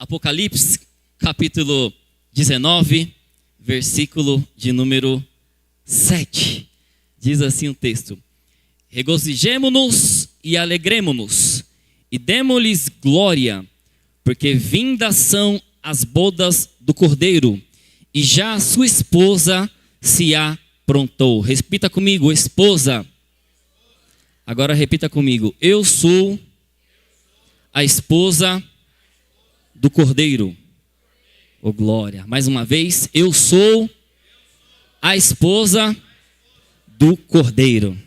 Apocalipse, capítulo 19, versículo de número 7. Diz assim o texto: regozijemo-nos e alegremo-nos, e demo-lhes glória, porque vindas são as bodas do Cordeiro, e já a sua esposa se aprontou. Repita comigo, esposa. Agora repita comigo: eu sou a esposa do Cordeiro. Oh, glória. Mais uma vez, eu sou a esposa do Cordeiro.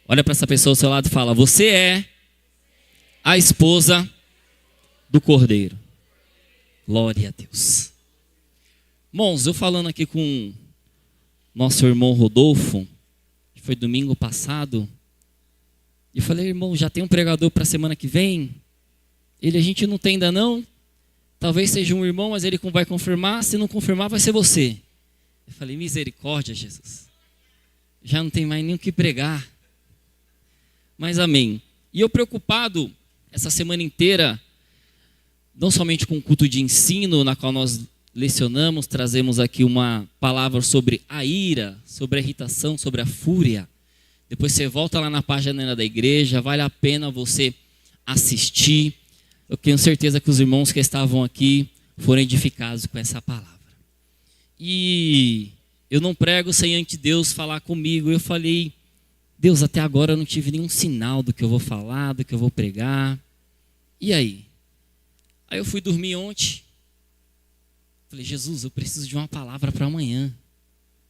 Olha para essa pessoa ao seu lado e fala: você é a esposa do Cordeiro. Glória a Deus. Irmãos, eu falando aqui com nosso irmão Rodolfo, que foi domingo passado, e falei: irmão, já tem um pregador para a semana que vem? A gente não tem ainda não. Talvez seja um irmão, mas ele vai confirmar. Se não confirmar, vai ser você. Eu falei: misericórdia, Jesus. Já não tem mais nem o que pregar. Mas amém. E eu preocupado essa semana inteira, não somente com o culto de ensino, na qual nós lecionamos, trazemos aqui uma palavra sobre a ira, sobre a irritação, sobre a fúria. Depois você volta lá na página da igreja, vale a pena você assistir. Eu tenho certeza que os irmãos que estavam aqui foram edificados com essa palavra. E eu não prego sem antes Deus falar comigo. Eu falei: Deus, até agora eu não tive nenhum sinal do que eu vou falar, do que eu vou pregar. E aí? Aí eu fui dormir ontem. Falei: Jesus, eu preciso de uma palavra para amanhã.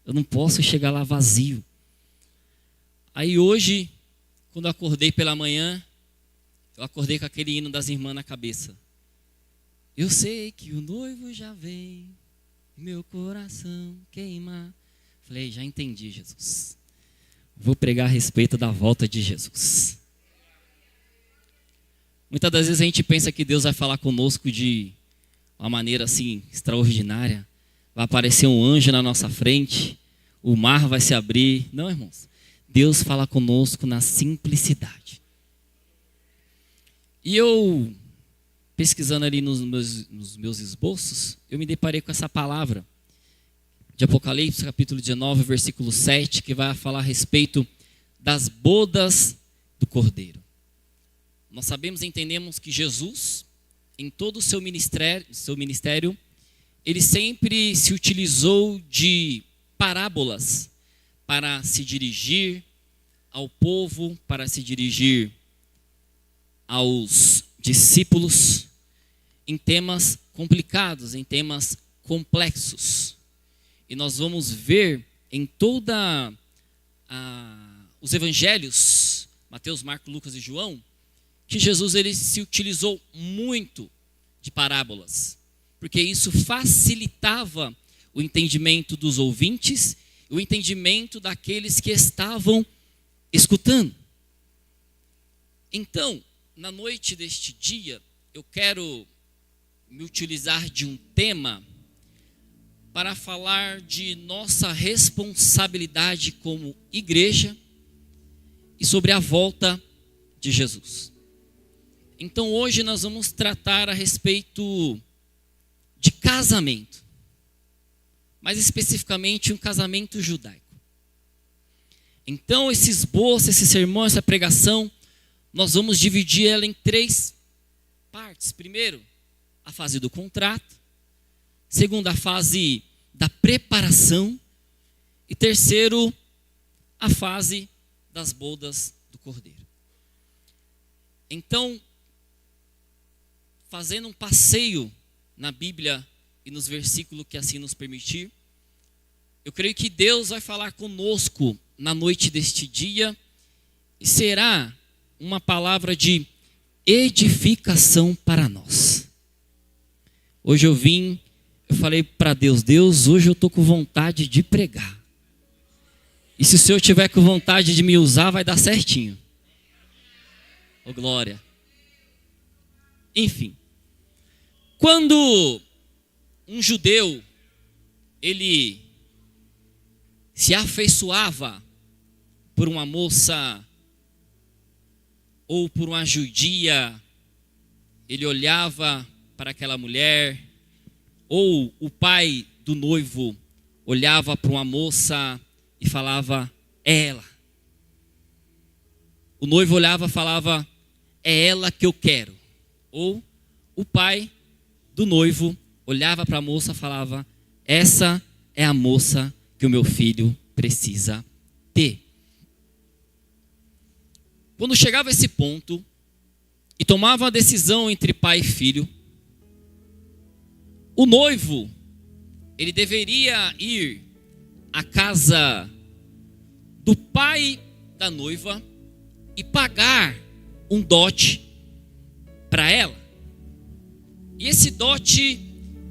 Eu não posso chegar lá vazio. Aí hoje, quando eu acordei pela manhã, eu acordei com aquele hino das irmãs na cabeça. Eu sei que o noivo já vem, meu coração queima. Falei: já entendi, Jesus. Vou pregar a respeito da volta de Jesus. Muitas das vezes a gente pensa que Deus vai falar conosco de uma maneira assim extraordinária. Vai aparecer um anjo na nossa frente, o mar vai se abrir. Não, irmãos. Deus fala conosco na simplicidade. E eu, pesquisando ali nos meus esboços, eu me deparei com essa palavra de Apocalipse, capítulo 19, versículo 7, que vai falar a respeito das bodas do Cordeiro. Nós sabemos e entendemos que Jesus, em todo o seu ministério, ele sempre se utilizou de parábolas para se dirigir ao povo, para se dirigir aos discípulos em temas complicados, em temas complexos. E nós vamos ver em toda os evangelhos, Mateus, Marcos, Lucas e João, que Jesus ele se utilizou muito de parábolas, porque isso facilitava o entendimento dos ouvintes, o entendimento daqueles que estavam escutando. Então, na noite deste dia, eu quero me utilizar de um tema para falar de nossa responsabilidade como igreja e sobre a volta de Jesus. Então hoje nós vamos tratar a respeito de casamento, mais especificamente um casamento judaico. Então esse esboço, esse sermão, essa pregação, nós vamos dividir ela em 3 partes. Primeiro, a fase do contrato. Segundo, a fase da preparação. E terceiro, a fase das bodas do Cordeiro. Então, fazendo um passeio na Bíblia e nos versículos que assim nos permitir, eu creio que Deus vai falar conosco na noite deste dia e será uma palavra de edificação para nós. Hoje eu falei para Deus: Deus, hoje eu estou com vontade de pregar. E se o Senhor tiver com vontade de me usar, vai dar certinho. Oh, glória. Enfim, quando um judeu, ele se afeiçoava por uma moça ou por uma judia, ele olhava para aquela mulher, ou o pai do noivo olhava para uma moça e falava, é ela. O noivo olhava e falava, é ela que eu quero. Ou o pai do noivo olhava para a moça e falava, essa é a moça que o meu filho precisa ter. Quando chegava a esse ponto e tomava a decisão entre pai e filho, o noivo, ele deveria ir à casa do pai da noiva e pagar um dote para ela. E esse dote,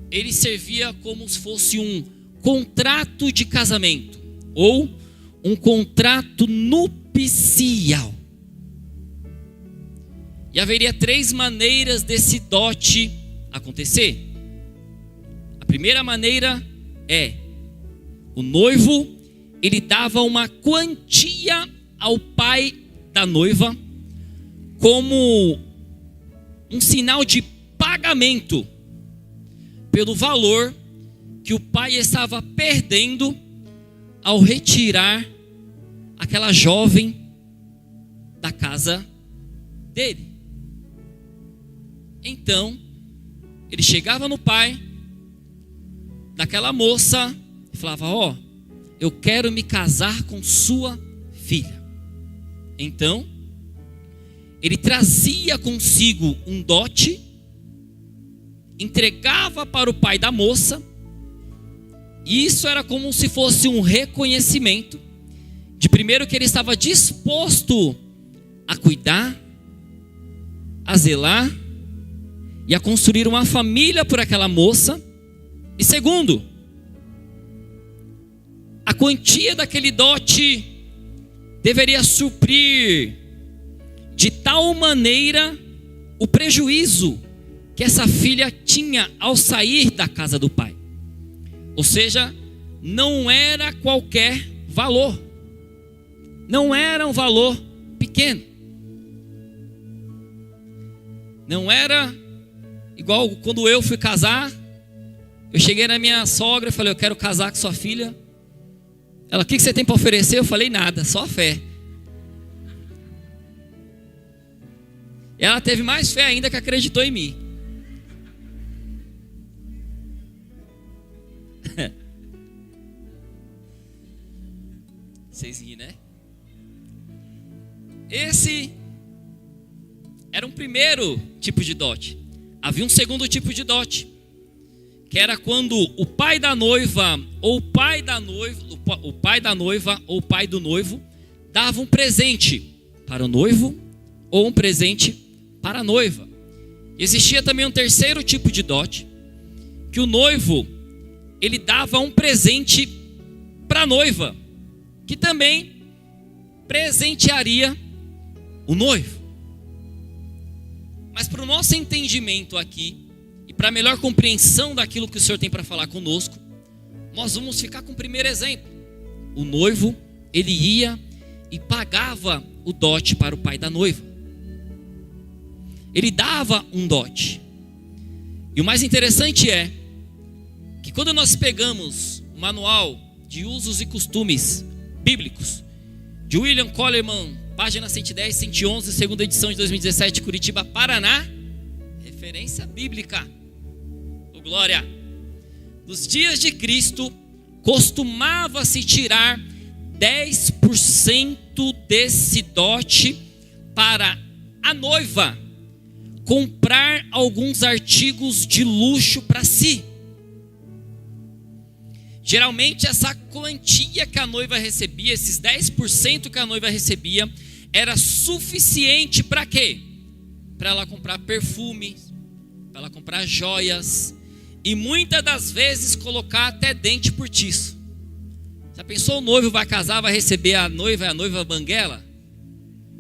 ele servia como se fosse um contrato de casamento ou um contrato nupcial. E haveria 3 maneiras desse dote acontecer. A primeira maneira é, o noivo, ele dava uma quantia ao pai da noiva como um sinal de pagamento pelo valor que o pai estava perdendo ao retirar aquela jovem da casa dele. Então, ele chegava no pai daquela moça e falava, ó, eu quero me casar com sua filha. Então, ele trazia consigo um dote, entregava para o pai da moça, e isso era como se fosse um reconhecimento de primeiro que ele estava disposto a cuidar, a zelar e a construir uma família por aquela moça. E segundo, a quantia daquele dote deveria suprir de tal maneira o prejuízo que essa filha tinha ao sair da casa do pai. Ou seja, não era qualquer valor. Não era um valor pequeno. Não era igual quando eu fui casar. Eu cheguei na minha sogra e falei, eu quero casar com sua filha. Ela, o que você tem para oferecer? Eu falei, nada, só a fé. Ela teve mais fé ainda que acreditou em mim. Vocês riem, né? Esse era um primeiro tipo de dote. Havia um segundo tipo de dote, que era quando o pai da noiva ou o pai da noiva ou o pai do noivo dava um presente para o noivo ou um presente para a noiva. Existia também um terceiro tipo de dote, que o noivo, ele dava um presente para a noiva, que também presentearia o noivo. Mas para o nosso entendimento aqui, e para a melhor compreensão daquilo que o Senhor tem para falar conosco, nós vamos ficar com o primeiro exemplo. O noivo, ele ia e pagava o dote para o pai da noiva. Ele dava um dote. E o mais interessante é que quando nós pegamos o manual de usos e costumes bíblicos de William Coleman, página 110, 111, segunda edição de 2017, Curitiba, Paraná, referência bíblica. Oh, glória! Nos dias de Cristo, costumava-se tirar 10% desse dote para a noiva comprar alguns artigos de luxo para si. Geralmente essa quantia que a noiva recebia, esses 10% que a noiva recebia, era suficiente para quê? Para ela comprar perfume, para ela comprar joias e muitas das vezes colocar até dente postiço. Já pensou, o noivo vai casar, vai receber a noiva e a noiva banguela?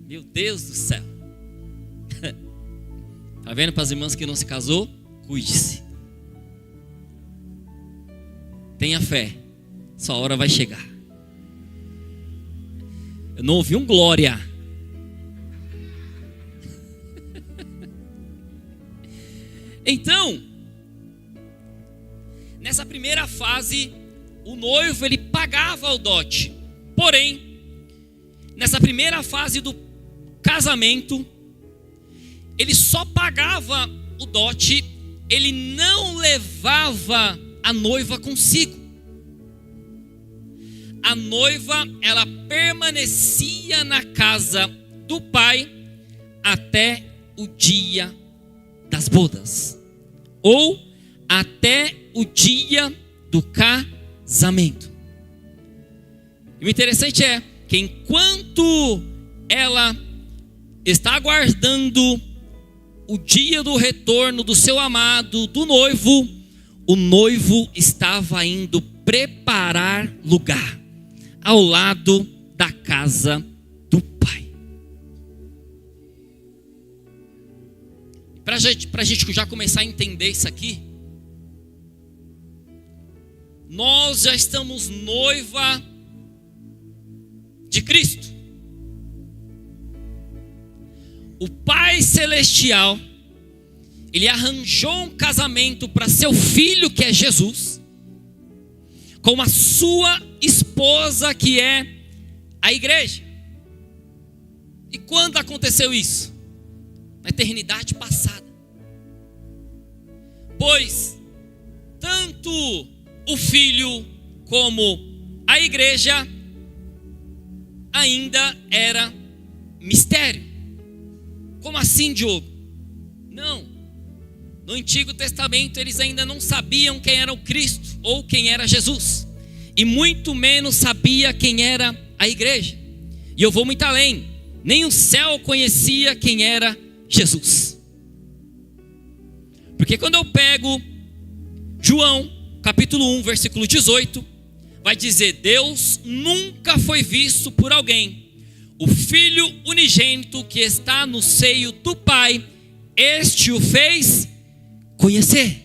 Meu Deus do céu. Tá vendo, para as irmãs que não se casou? Cuide-se. Tenha fé, sua hora vai chegar. Eu não ouvi um glória. Então, nessa primeira fase, o noivo ele pagava o dote. Porém, nessa primeira fase do casamento, ele só pagava o dote, ele não levava a noiva consigo. A noiva, ela permanecia na casa do pai até o dia das bodas, ou até o dia do casamento. E o interessante é que enquanto ela está aguardando o dia do retorno do seu amado, do noivo, o noivo estava indo preparar lugar ao lado da casa do pai. Para a gente já começar a entender isso aqui, nós já estamos noiva de Cristo. O Pai Celestial, Ele arranjou um casamento para seu filho, que é Jesus, com a sua esposa, que é a igreja. E quando aconteceu isso? Na eternidade passada. Pois tanto o filho como a igreja ainda era mistério. Como assim, Diogo? Não. No Antigo Testamento eles ainda não sabiam quem era o Cristo ou quem era Jesus. E muito menos sabia quem era a igreja. E eu vou muito além. Nem o céu conhecia quem era Jesus. Porque quando eu pego João, capítulo 1, versículo 18, vai dizer: Deus nunca foi visto por alguém. O Filho unigênito que está no seio do Pai, este o fez conhecer.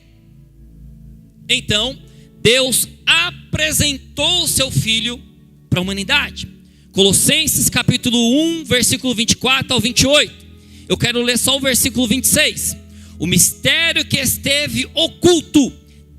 Então, Deus apresentou o seu Filho para a humanidade. Colossenses capítulo 1, versículo 24 ao 28. Eu quero ler só o versículo 26. O mistério que esteve oculto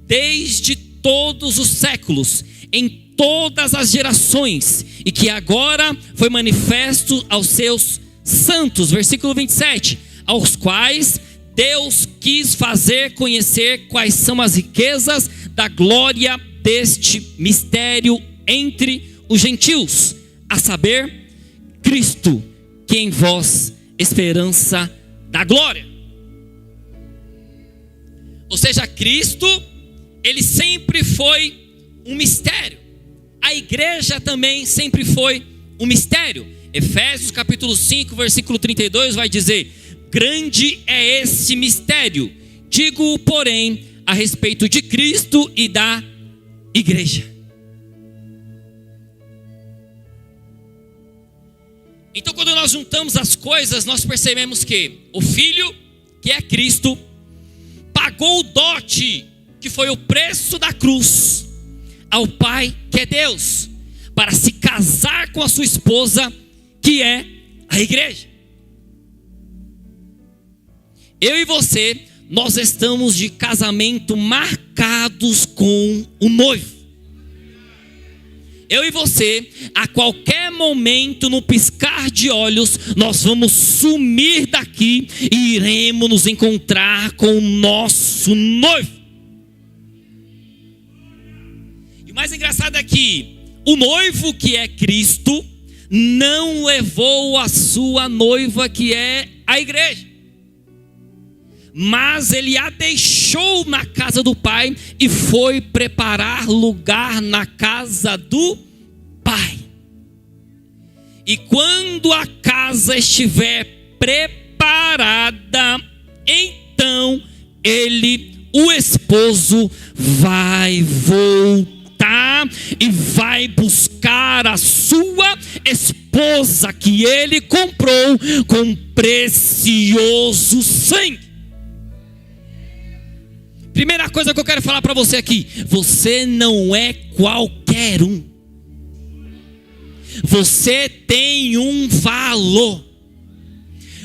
desde todos os séculos, em todas as gerações, e que agora foi manifesto aos seus santos. Versículo 27. Aos quais Deus quis fazer conhecer quais são as riquezas da glória deste mistério entre os gentios, a saber, Cristo, que em vós esperança da glória. Ou seja, Cristo, ele sempre foi um mistério. A igreja também sempre foi um mistério. Efésios capítulo 5, versículo 32 vai dizer: grande é esse mistério, digo, porém, a respeito de Cristo e da igreja. Então, quando nós juntamos as coisas, nós percebemos que o Filho, que é Cristo, pagou o dote, que foi o preço da cruz, ao Pai, que é Deus, para se casar com a sua esposa, que é a igreja. Eu e você, nós estamos de casamento marcados com o noivo. Eu e você, a qualquer momento, no piscar de olhos, nós vamos sumir daqui e iremos nos encontrar com o nosso noivo. E o mais engraçado é que o noivo, que é Cristo, não levou a sua noiva, que é a igreja, mas ele a deixou na casa do Pai e foi preparar lugar na casa do Pai. E quando a casa estiver preparada, então ele, o esposo, vai voltar e vai buscar a sua esposa, que ele comprou com precioso sangue. Primeira coisa que eu quero falar para você aqui: você não é qualquer um. Você tem um valor.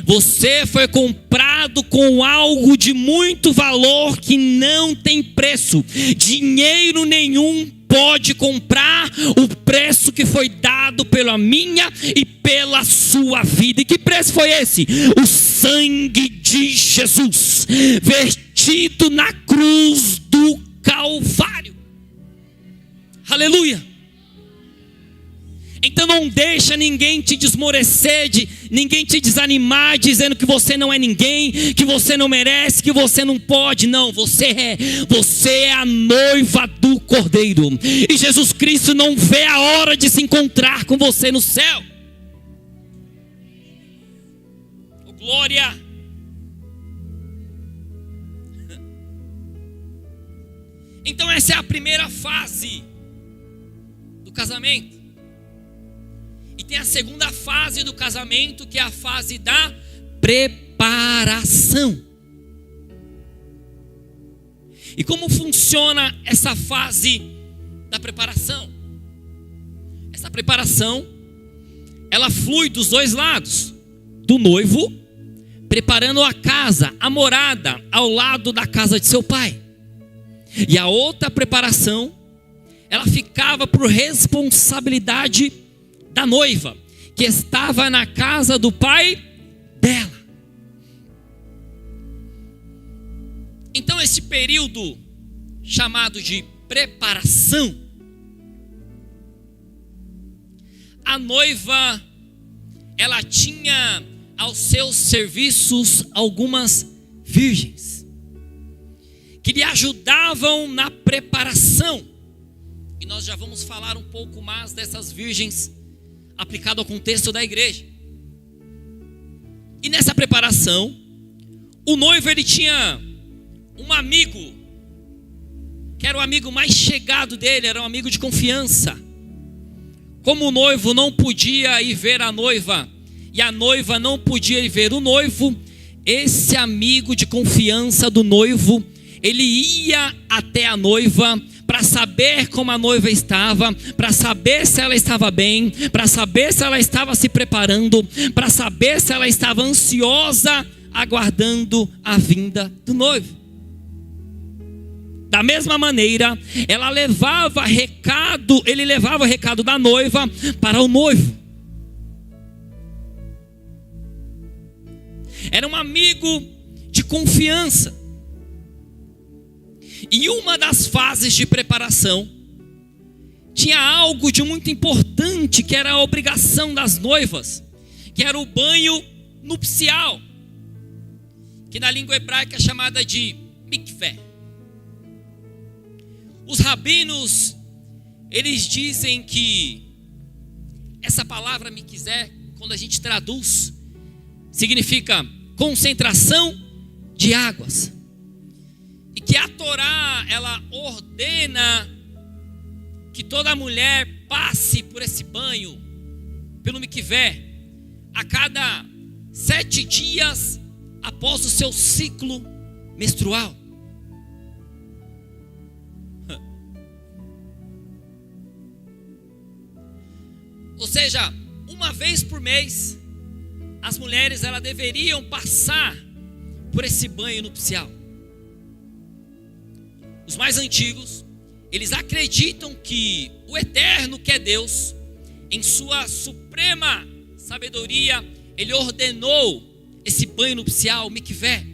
Você foi comprado comprado com algo de muito valor que não tem preço. Dinheiro nenhum pode comprar o preço que foi dado pela minha e pela sua vida. E que preço foi esse? O sangue de Jesus, vertido na cruz do Calvário. Aleluia. Então não deixa ninguém te desmorecer, ninguém te desanimar, dizendo que você não é ninguém, que você não merece, que você não pode. Não, você é a noiva do Cordeiro. E Jesus Cristo não vê a hora de se encontrar com você no céu. Oh, glória! Então essa é a primeira fase do casamento. E tem a segunda fase do casamento, que é a fase da preparação. E como funciona essa fase da preparação? Essa preparação, ela flui dos dois lados. Do noivo, preparando a casa, a morada, ao lado da casa de seu pai. E a outra preparação, ela ficava por responsabilidade da noiva, que estava na casa do pai dela. Então esse período chamado de preparação, a noiva, ela tinha aos seus serviços algumas virgens que lhe ajudavam na preparação. E nós já vamos falar um pouco mais dessas virgens aplicado ao contexto da igreja. E nessa preparação, o noivo, ele tinha um amigo, que era o amigo mais chegado dele, era um amigo de confiança. Como o noivo não podia ir ver a noiva, e a noiva não podia ir ver o noivo, esse amigo de confiança do noivo, ele ia até a noiva para saber como a noiva estava, para saber se ela estava bem, para saber se ela estava se preparando, para saber se ela estava ansiosa, aguardando a vinda do noivo. Da mesma maneira, ele levava recado da noiva para o noivo. Era um amigo de confiança. E uma das fases de preparação tinha algo de muito importante, que era a obrigação das noivas, que era o banho nupcial, que na língua hebraica é chamada de mikvé. Os rabinos, eles dizem que essa palavra mikvé, quando a gente traduz, significa concentração de águas. E que a Torá, ela ordena que toda mulher passe por esse banho, pelo mikvé, a cada 7 dias após o seu ciclo menstrual. Ou seja, uma vez por mês, as mulheres, elas deveriam passar por esse banho nupcial. Os mais antigos, eles acreditam que o Eterno, que é Deus, em sua suprema sabedoria, ele ordenou esse banho nupcial, mikvé,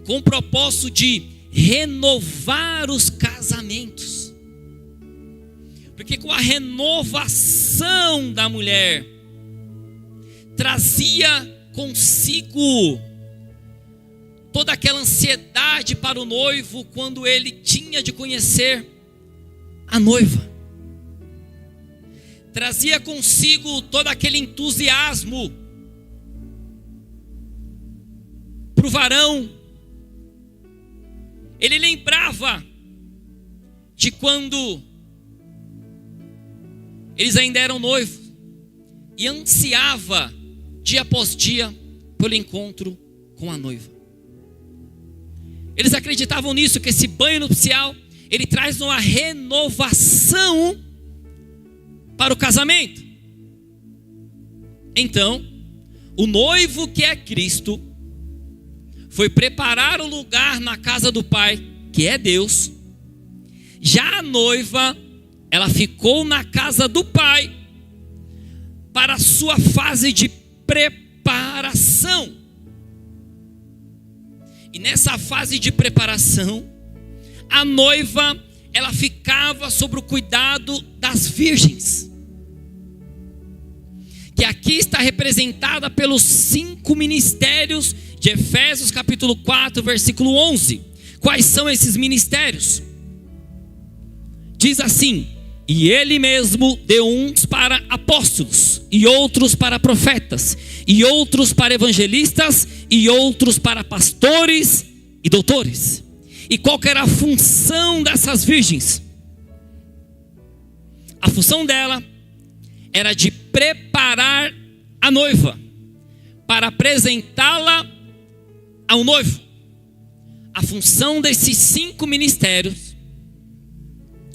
com o propósito de renovar os casamentos. Porque com a renovação da mulher, trazia consigo toda aquela ansiedade para o noivo quando ele tinha de conhecer a noiva. Trazia consigo todo aquele entusiasmo para o varão. Ele lembrava de quando eles ainda eram noivos e ansiava dia após dia pelo encontro com a noiva. Eles acreditavam nisso, que esse banho nupcial, ele traz uma renovação para o casamento. Então, o noivo, que é Cristo, foi preparar o lugar na casa do Pai, que é Deus. Já a noiva, ela ficou na casa do Pai para a sua fase de preparação. E nessa fase de preparação, a noiva, ela ficava sob o cuidado das virgens, que aqui está representada pelos 5 ministérios de Efésios capítulo 4, versículo 11. Quais são esses ministérios? Diz assim: e ele mesmo deu uns para apóstolos, e outros para profetas, e outros para evangelistas, e outros para pastores e doutores. E qual que era a função dessas virgens? A função dela era de preparar a noiva para apresentá-la ao noivo. A função desses 5 ministérios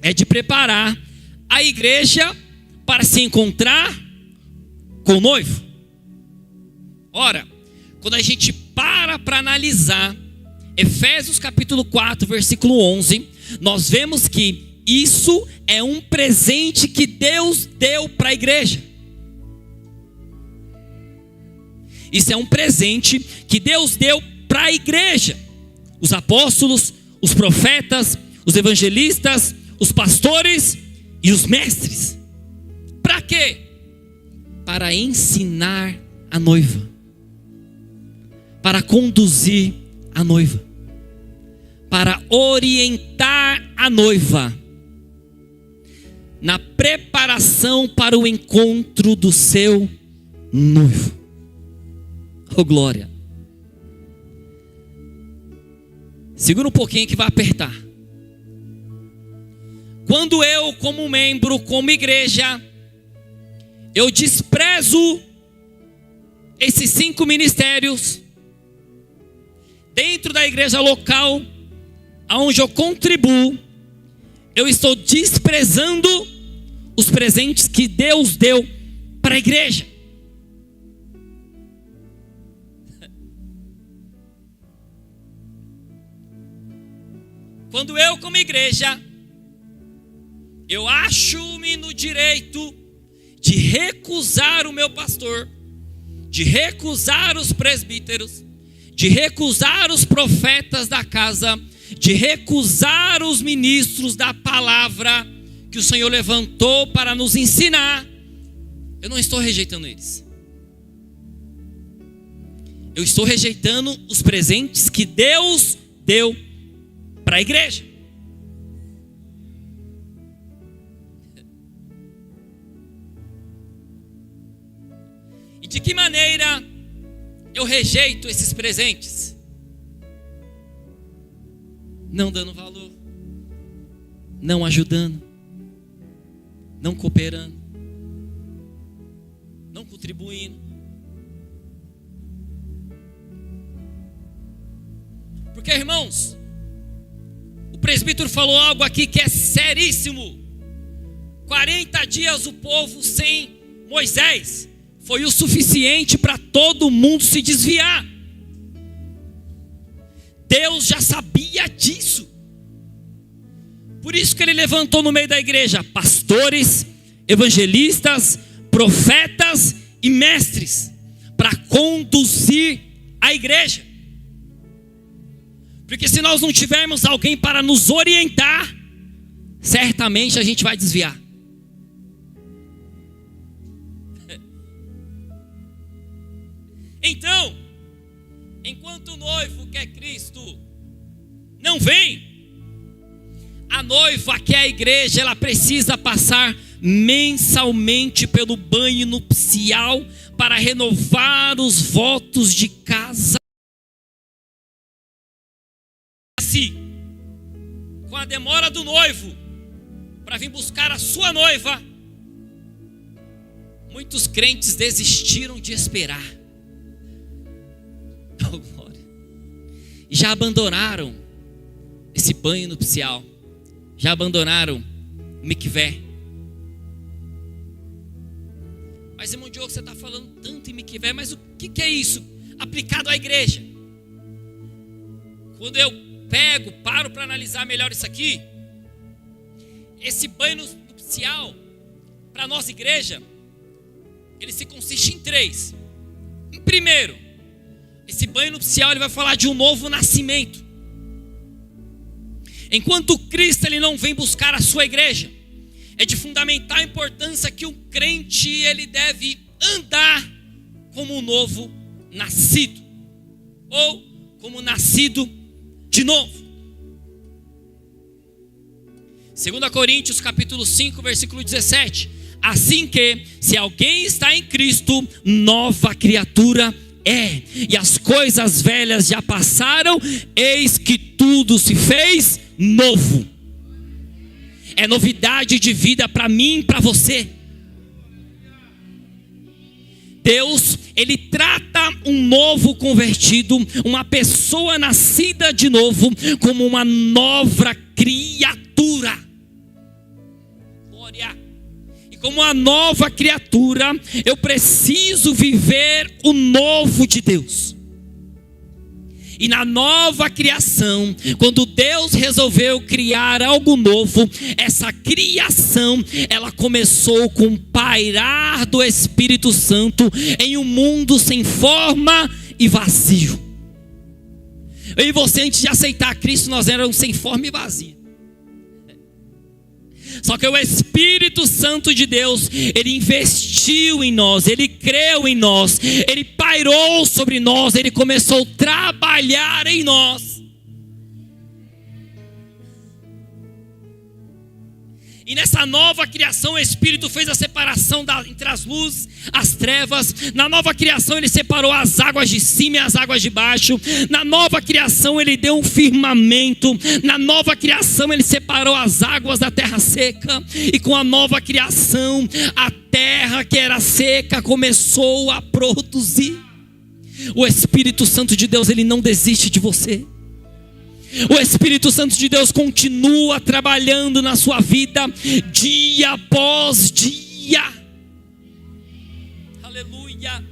é de preparar a igreja para se encontrar com o noivo. Ora, quando a gente para analisar Efésios capítulo 4, versículo 11, nós vemos que isso é um presente que Deus deu para a igreja. Isso é um presente que Deus deu para a igreja. Os apóstolos, os profetas, os evangelistas, os pastores e os mestres. Para quê? Para ensinar a noiva, para conduzir a noiva, para orientar a noiva na preparação para o encontro do seu noivo. Oh glória! Segura um pouquinho que vai apertar. Quando eu, como membro, como igreja, eu desprezo esses 5 ministérios dentro da igreja local, aonde eu contribuo, eu estou desprezando os presentes que Deus deu para a igreja. Quando eu, como igreja, eu acho-me no direito de recusar o meu pastor, de recusar os presbíteros, de recusar os profetas da casa, de recusar os ministros da palavra que o Senhor levantou para nos ensinar, eu não estou rejeitando eles. Eu estou rejeitando os presentes que Deus deu para a igreja. E de que maneira eu rejeito esses presentes? Não dando valor, não ajudando, não cooperando, não contribuindo. Porque, irmãos, o presbítero falou algo aqui que é seríssimo. 40 dias o povo sem Moisés foi o suficiente para todo mundo se desviar. Deus já sabia disso. Por isso que ele levantou no meio da igreja pastores, evangelistas, profetas e mestres para conduzir a igreja. Porque se nós não tivermos alguém para nos orientar, certamente a gente vai desviar. Então, enquanto o noivo, que é Cristo, não vem, a noiva, que é a igreja, ela precisa passar mensalmente pelo banho nupcial para renovar os votos de casa. Assim, com a demora do noivo para vir buscar a sua noiva, muitos crentes desistiram de esperar. Oh, glória. E já abandonaram esse banho nupcial, já abandonaram o mikvé. Mas, irmão Diogo, você está falando tanto em mikvé, mas o que é isso aplicado à igreja? quando eu paro para analisar melhor isso aqui, esse banho nupcial, para a nossa igreja, ele se consiste em 3. Em primeiro, esse banho nupcial ele vai falar de um novo nascimento. Enquanto Cristo ele não vem buscar a sua igreja, é de fundamental importância que o crente ele deve andar como um novo nascido, ou como nascido de novo. 2 Coríntios capítulo 5, versículo 17. Assim que, se alguém está em Cristo, nova criatura é, e as coisas velhas já passaram, eis que tudo se fez novo. É novidade de vida para mim e para você. Deus, ele trata um novo convertido, uma pessoa nascida de novo, como uma nova criatura. Glória. E como uma nova criatura, eu preciso viver o novo de Deus. E na nova criação, quando Deus resolveu criar algo novo, essa criação, ela começou com o pairar do Espírito Santo em um mundo sem forma e vazio. Eu e você, antes de aceitar Cristo, nós éramos sem forma e vazio. Só que o Espírito Santo de Deus, ele investiu em nós, ele creu em nós, ele pairou sobre nós, ele começou a trabalhar em nós. E nessa nova criação, o Espírito fez a separação entre as luzes, as trevas. Na nova criação, ele separou as águas de cima e as águas de baixo. Na nova criação, ele deu um firmamento. Na nova criação, ele separou as águas da terra seca. E com a nova criação, a terra que era seca começou a produzir. O Espírito Santo de Deus, ele não desiste de você. O Espírito Santo de Deus continua trabalhando na sua vida dia após dia. Aleluia.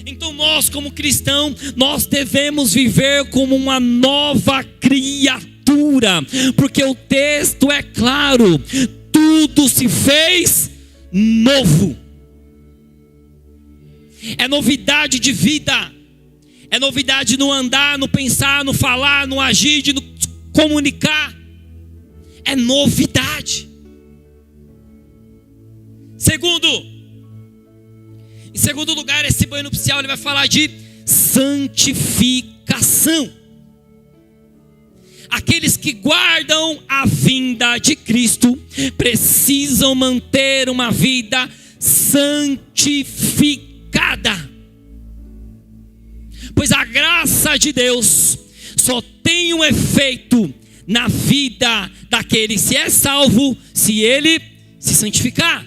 Então nós, como cristãos, nós devemos viver como uma nova criatura, porque o texto é claro: tudo se fez novo. É novidade de vida. É novidade no andar, no pensar, no falar, no agir, no comunicar. É novidade. Em segundo lugar, esse banho nupcial ele vai falar de santificação. Aqueles que guardam a vinda de Cristo precisam manter uma vida santificada. Pois a graça de Deus só tem um efeito na vida daquele que se é salvo, se ele se santificar.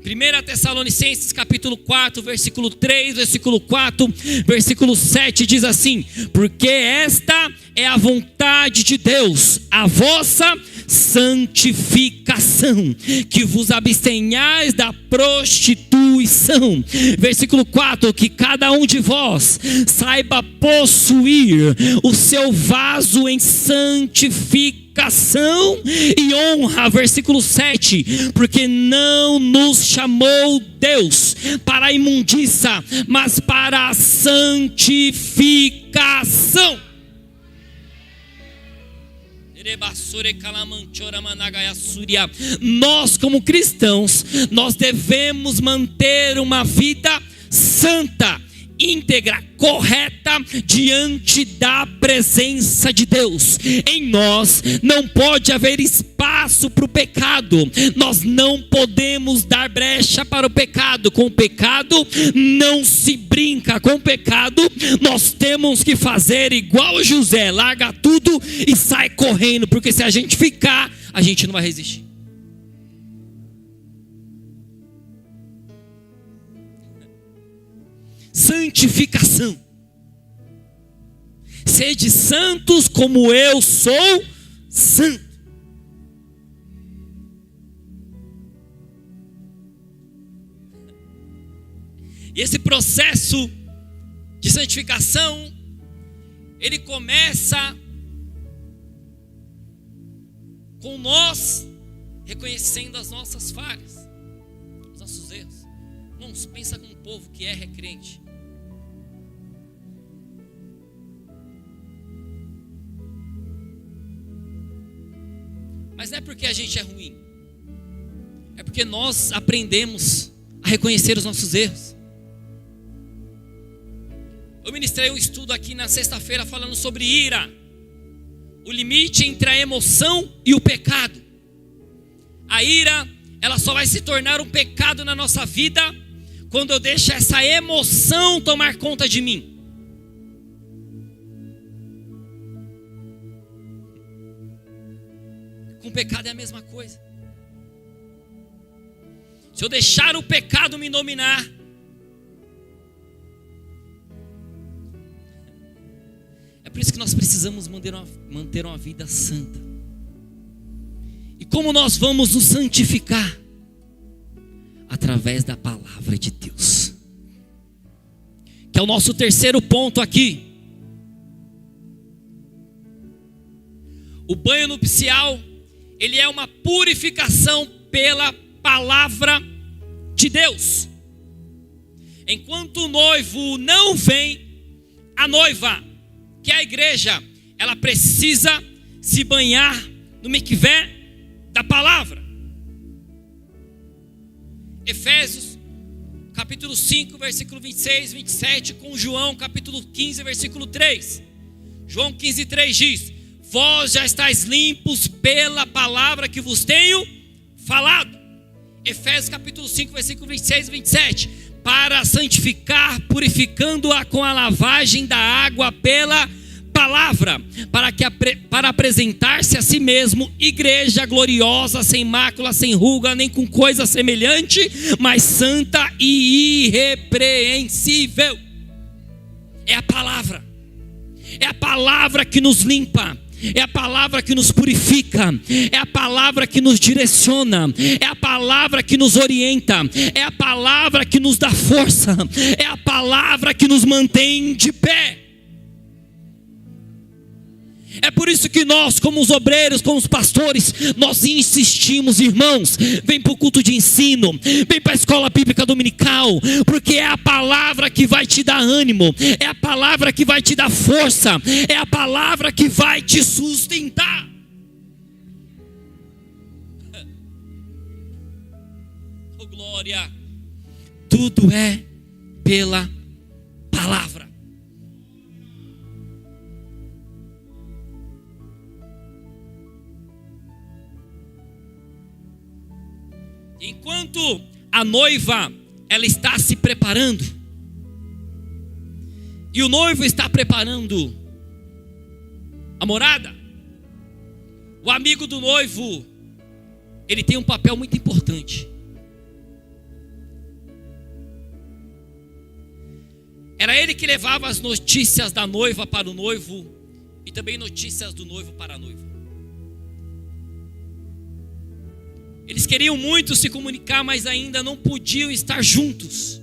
1 Tessalonicenses capítulo 4, versículo 3, versículo 4, versículo 7 diz assim: porque esta é a vontade de Deus, a vossa santificação, que vos abstenhais da prostituição. Versículo 4, que cada um de vós saiba possuir o seu vaso em santificação e honra. Versículo 7, porque não nos chamou Deus para a imundícia, mas para a santificação. Nós, como cristãos, nós devemos manter uma vida santa, íntegra, correta diante da presença de Deus. Em nós não pode haver espaço para o pecado. Nós não podemos dar brecha para o pecado. Com o pecado não se brinca. Com o pecado nós temos que fazer igual José: larga tudo e sai correndo, porque se a gente ficar, a gente não vai resistir. Santificação. Sede santos como eu sou santo. E esse processo de santificação, ele começa com nós reconhecendo as nossas falhas, os nossos erros. Irmãos, pensa com um povo que é crente. Mas não é porque a gente é ruim, é porque nós aprendemos a reconhecer os nossos erros. Eu ministrei um estudo aqui na sexta-feira falando sobre ira, o limite entre a emoção e o pecado. A ira, ela só vai se tornar um pecado na nossa vida quando eu deixo essa emoção tomar conta de mim. Com o pecado é a mesma coisa. Se eu deixar o pecado me dominar, é por isso que nós precisamos manter uma vida santa. E como nós vamos nos santificar? Através da palavra de Deus, que é o nosso terceiro ponto aqui. O banho nupcial, ele é uma purificação pela palavra de Deus. Enquanto o noivo não vem, a noiva, que é a igreja, ela precisa se banhar no mikvé da palavra. Efésios capítulo 5, versículo 26, 27, com João capítulo 15, versículo 3. João 15, 3 diz: vós já estáis limpos pela palavra que vos tenho falado. Efésios capítulo 5, versículo 26 e 27. Para santificar, purificando-a com a lavagem da água pela palavra, para apresentar-se a si mesmo igreja gloriosa, sem mácula, sem ruga, nem com coisa semelhante, mas santa e irrepreensível. É a palavra. É a palavra que nos limpa. É a palavra que nos purifica, é a palavra que nos direciona, é a palavra que nos orienta, é a palavra que nos dá força, é a palavra que nos mantém de pé. É por isso que nós, como os obreiros, como os pastores, nós insistimos, irmãos, vem para o culto de ensino, vem para a escola bíblica dominical, porque é a palavra que vai te dar ânimo, é a palavra que vai te dar força, é a palavra que vai te sustentar. Oh glória, tudo é pela palavra. Enquanto a noiva, ela está se preparando, e o noivo está preparando a morada, o amigo do noivo, ele tem um papel muito importante. Era ele que levava as notícias da noiva para o noivo, e também notícias do noivo para a noiva. Eles queriam muito se comunicar, mas ainda não podiam estar juntos.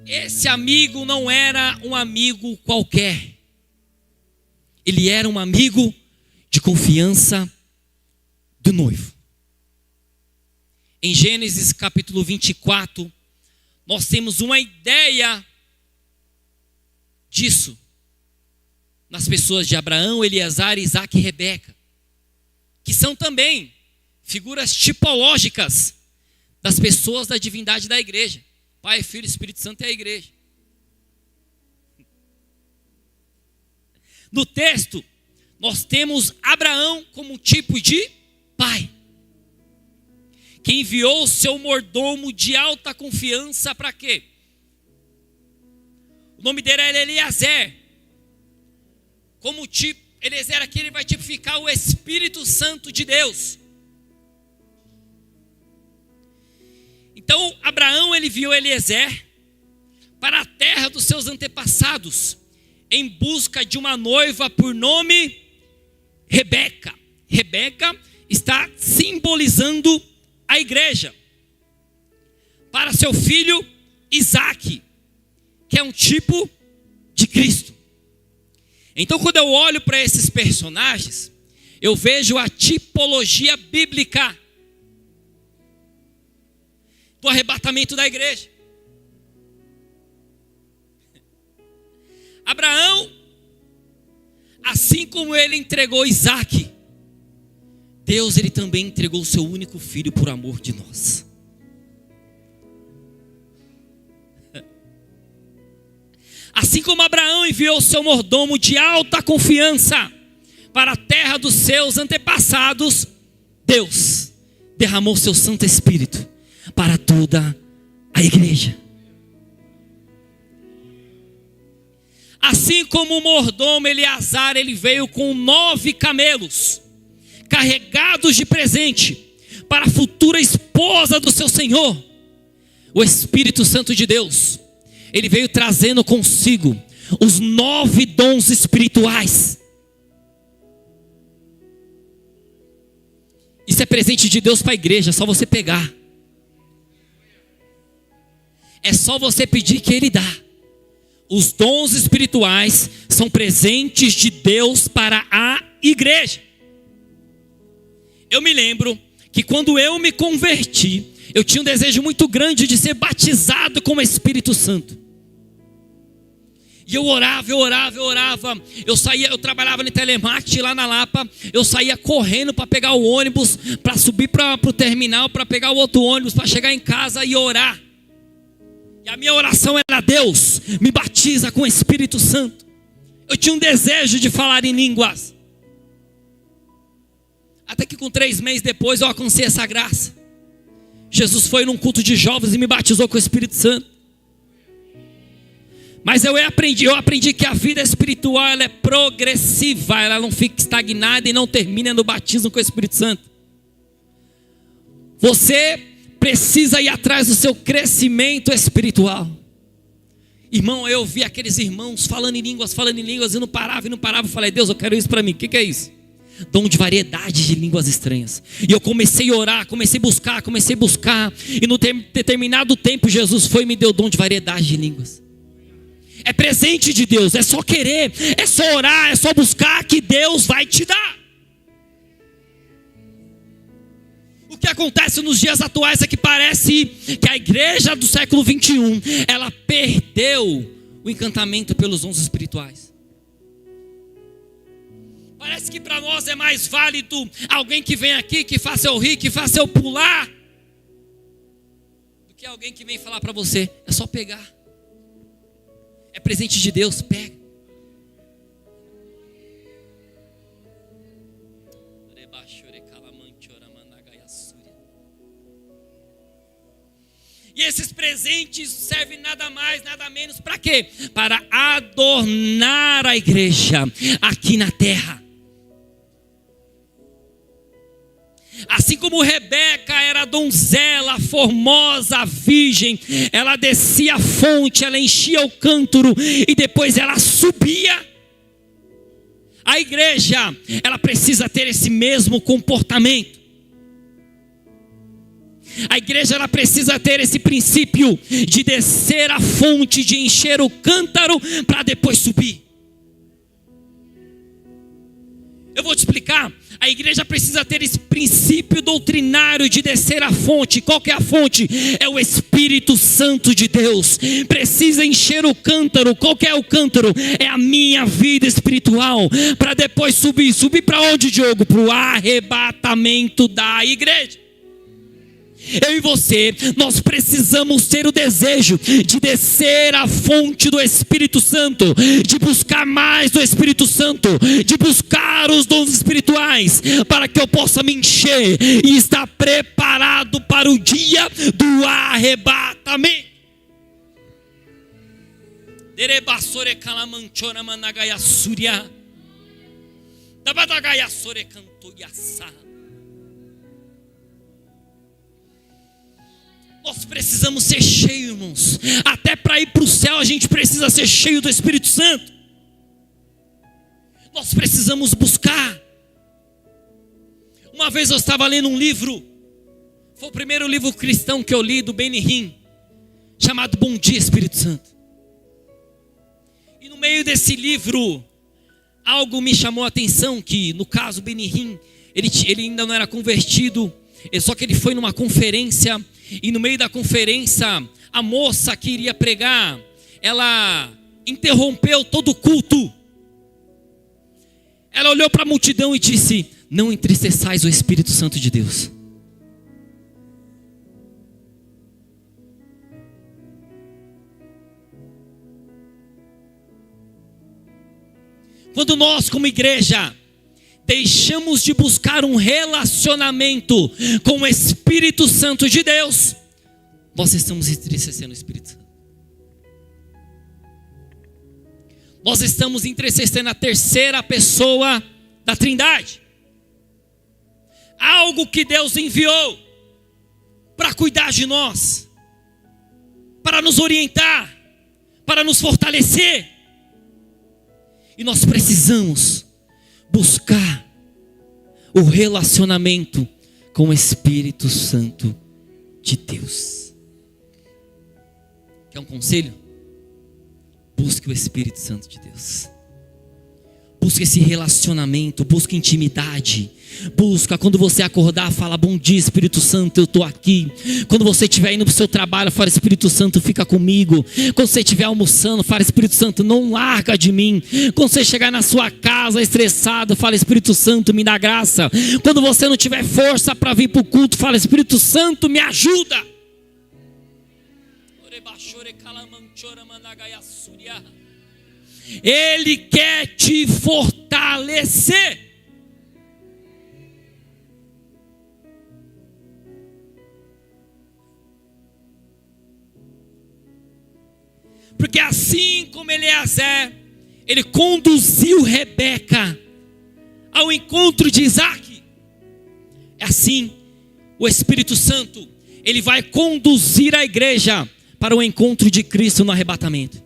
Esse amigo não era um amigo qualquer. Ele era um amigo de confiança do noivo. Em Gênesis capítulo 24, nós temos uma ideia disso. Nas pessoas de Abraão, Eleazar, Isaque e Rebeca, que são também figuras tipológicas das pessoas da divindade da igreja. Pai, Filho e Espírito Santo é a igreja. No texto, nós temos Abraão como um tipo de pai, que enviou o seu mordomo de alta confiança para quê? O nome dele era Eliezer. Como tipo, Eliezer aqui, ele vai tipificar o Espírito Santo de Deus. Então Abraão, ele enviou Eliezer para a terra dos seus antepassados, em busca de uma noiva por nome Rebeca. Rebeca está simbolizando a igreja, para seu filho Isaac, que é um tipo de Cristo. Então, quando eu olho para esses personagens, eu vejo a tipologia bíblica do arrebatamento da igreja. Abraão, assim como ele entregou Isaac, Deus ele também entregou o seu único filho por amor de nós. Assim como Abraão enviou o seu mordomo de alta confiança para a terra dos seus antepassados, Deus derramou seu Santo Espírito para toda a igreja. Assim como o mordomo Eleazar, ele veio com 9 camelos, carregados de presente, para a futura esposa do seu Senhor. O Espírito Santo de Deus, ele veio trazendo consigo os 9 dons espirituais. Isso é presente de Deus para a igreja, é só você pegar. É só você pedir que Ele dá. Os dons espirituais são presentes de Deus para a igreja. Eu me lembro que quando eu me converti, eu tinha um desejo muito grande de ser batizado com o Espírito Santo. E eu orava. Eu saía, eu trabalhava no telemarketing lá na Lapa. Eu saía correndo para pegar o ônibus, para subir para o terminal, para pegar o outro ônibus, para chegar em casa e orar. E a minha oração era: Deus, me batiza com o Espírito Santo. Eu tinha um desejo de falar em línguas. Até que com 3 meses depois eu alcancei essa graça. Jesus foi num culto de jovens e me batizou com o Espírito Santo. Mas eu aprendi que a vida espiritual ela é progressiva. Ela não fica estagnada e não termina no batismo com o Espírito Santo. Você precisa ir atrás do seu crescimento espiritual. Irmão, eu vi aqueles irmãos falando em línguas, e não parava. Eu falei: Deus, eu quero isso para mim. O que é isso? Dom de variedade de línguas estranhas. E eu comecei a orar, comecei a buscar. E no determinado tempo Jesus foi e me deu o dom de variedade de línguas. É presente de Deus, é só querer, é só orar, é só buscar que Deus vai te dar. O que acontece nos dias atuais é que parece que a igreja do século 21, ela perdeu o encantamento pelos dons espirituais. Parece que para nós é mais válido alguém que vem aqui, que faça eu rir, que faça eu pular, do que alguém que vem falar para você. É só pegar. É presente de Deus, pega. E esses presentes servem nada mais, nada menos para quê? Para adornar a igreja aqui na terra. Assim como Rebeca era donzela, formosa, virgem, ela descia a fonte, ela enchia o cântaro e depois ela subia. A igreja, ela precisa ter esse mesmo comportamento. A igreja, ela precisa ter esse princípio de descer a fonte, de encher o cântaro para depois subir. Eu vou te explicar. A igreja precisa ter esse princípio doutrinário de descer a fonte. Qual que é a fonte? É o Espírito Santo de Deus. Precisa encher o cântaro. Qual que é o cântaro? É a minha vida espiritual. Para depois subir. Subir para onde, Diogo? Para o arrebatamento da igreja. Eu e você, nós precisamos ter o desejo de descer a fonte do Espírito Santo, de buscar mais do Espírito Santo, de buscar os dons espirituais, para que eu possa me encher e estar preparado para o dia do arrebatamento. Nós precisamos ser cheios, irmãos. Até para ir para o céu a gente precisa ser cheio do Espírito Santo. Nós precisamos buscar. Uma vez eu estava lendo um livro, foi o primeiro livro cristão que eu li, do Benny Hinn, chamado Bom Dia Espírito Santo. E no meio desse livro, algo me chamou a atenção, que no caso Benihim, ele ainda não era convertido, só que ele foi numa conferência, e no meio da conferência, a moça que iria pregar, ela interrompeu todo o culto. Ela olhou para a multidão e disse: não entristeçais o Espírito Santo de Deus. Quando nós, como igreja, deixamos de buscar um relacionamento com o Espírito Santo de Deus, nós estamos entristecendo o Espírito Santo. Nós estamos entristecendo a terceira pessoa da Trindade. Algo que Deus enviou para cuidar de nós, para nos orientar, para nos fortalecer. E nós precisamos buscar o relacionamento com o Espírito Santo de Deus. Quer um conselho? Busque o Espírito Santo de Deus. Busque esse relacionamento, busque intimidade. Busca, quando você acordar, fala: bom dia Espírito Santo, eu estou aqui. Quando você estiver indo para o seu trabalho, fala: Espírito Santo, fica comigo. Quando você estiver almoçando, fala: Espírito Santo, não larga de mim. Quando você chegar na sua casa estressado, fala: Espírito Santo, me dá graça. Quando você não tiver força para vir para o culto, fala: Espírito Santo, me ajuda. Ele quer te fortalecer. Porque assim como Eliezer, ele conduziu Rebeca ao encontro de Isaac, é assim o Espírito Santo, ele vai conduzir a igreja para o encontro de Cristo no arrebatamento.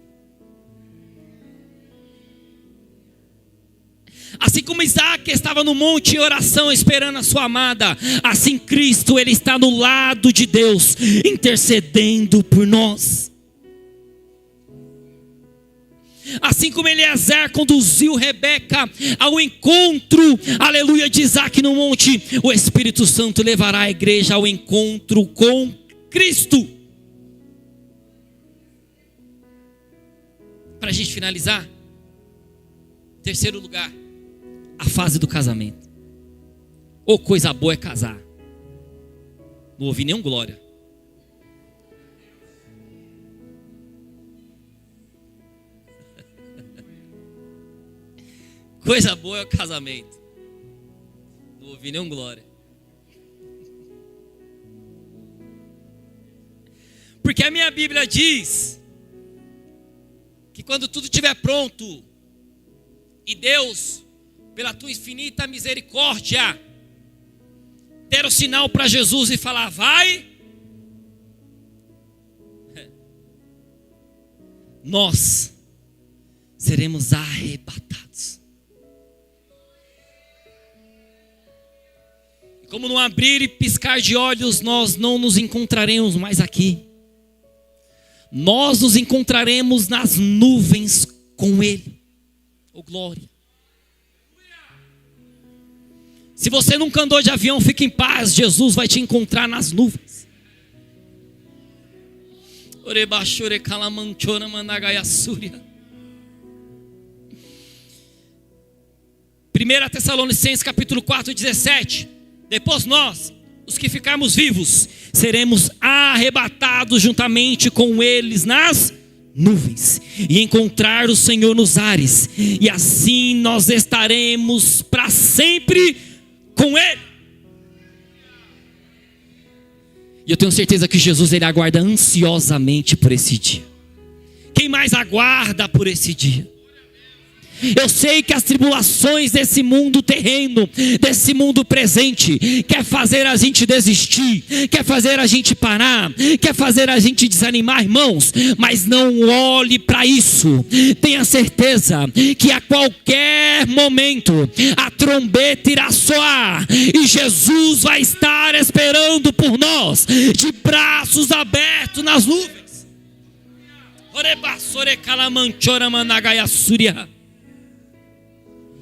Assim como Isaac estava no monte em oração esperando a sua amada, assim Cristo, ele está no lado de Deus, intercedendo por nós. Assim como Eliezer conduziu Rebeca ao encontro, aleluia, de Isaac no monte, o Espírito Santo levará a igreja ao encontro com Cristo. Para a gente finalizar, terceiro lugar, a fase do casamento. Ô, coisa boa é casar. Não ouvi nenhum glória. Coisa boa é o casamento. Não ouvi nenhum glória. Porque a minha Bíblia diz que quando tudo estiver pronto e Deus, pela tua infinita misericórdia, der o sinal para Jesus e falar: vai, nós seremos arrebatados. E como no abrir e piscar de olhos, nós não nos encontraremos mais aqui. Nós nos encontraremos nas nuvens com Ele. Oh, glória! Se você nunca andou de avião, fique em paz, Jesus vai te encontrar nas nuvens. 1 Tessalonicenses capítulo 4, 17. Depois nós, os que ficarmos vivos, seremos arrebatados juntamente com eles nas nuvens, e encontrar o Senhor nos ares, e assim nós estaremos para sempre com Ele. E eu tenho certeza que Jesus, Ele aguarda ansiosamente por esse dia. Quem mais aguarda por esse dia? Eu sei que as tribulações desse mundo terreno, desse mundo presente, quer fazer a gente desistir, quer fazer a gente parar, quer fazer a gente desanimar, irmãos. Mas não olhe para isso. Tenha certeza que a qualquer momento a trombeta irá soar e Jesus vai estar esperando por nós, de braços abertos nas nuvens.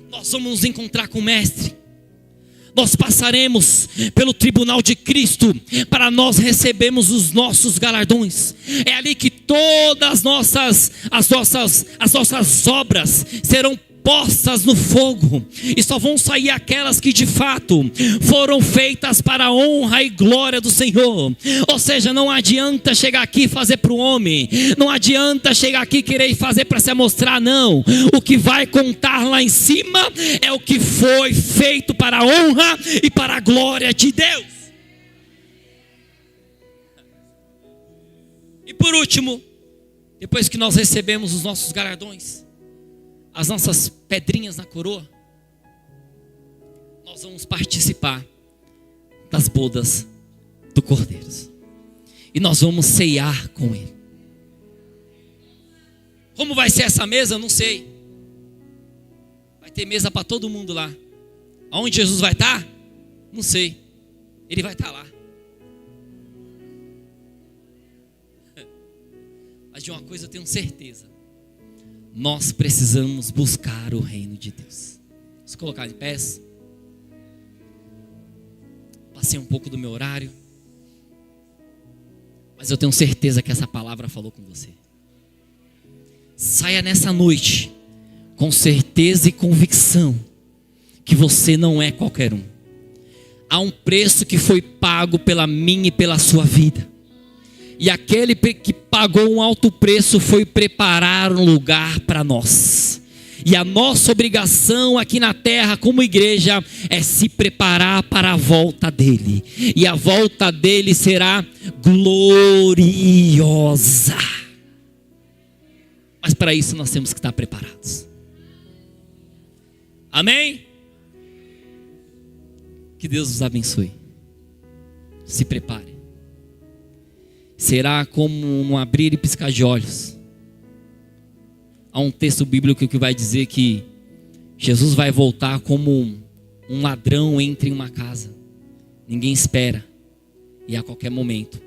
Nós vamos nos encontrar com o Mestre. Nós passaremos pelo tribunal de Cristo para nós recebermos os nossos galardões. É ali que todas as nossas obras serão postas no fogo, e só vão sair aquelas que de fato foram feitas para a honra e glória do Senhor. Ou seja, não adianta chegar aqui e fazer para o homem, não adianta chegar aqui e querer fazer para se mostrar, não. O que vai contar lá em cima é o que foi feito para a honra e para a glória de Deus. E por último, depois que nós recebemos os nossos galardões, as nossas pedrinhas na coroa, nós vamos participar das bodas do Cordeiro. E nós vamos ceiar com Ele. Como vai ser essa mesa? Eu não sei. Vai ter mesa para todo mundo lá. Aonde Jesus vai estar? Não sei. Ele vai estar lá. Mas de uma coisa eu tenho certeza: nós precisamos buscar o reino de Deus. Vamos colocar de pés. Passei um pouco do meu horário, mas eu tenho certeza que essa palavra falou com você. Saia nessa noite com certeza e convicção que você não é qualquer um. Há um preço que foi pago pela minha e pela sua vida. E aquele que pagou um alto preço foi preparar um lugar para nós. E a nossa obrigação aqui na terra como igreja é se preparar para a volta dele. E a volta dele será gloriosa. Mas para isso nós temos que estar preparados. Amém? Que Deus os abençoe. Se prepare. Será como um abrir e piscar de olhos. Há um texto bíblico que vai dizer que Jesus vai voltar como um ladrão entra em uma casa. Ninguém espera. E a qualquer momento.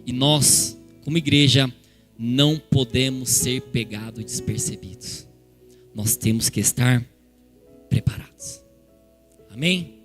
E nós, como igreja, não podemos ser pegados despercebidos. Nós temos que estar preparados. Amém?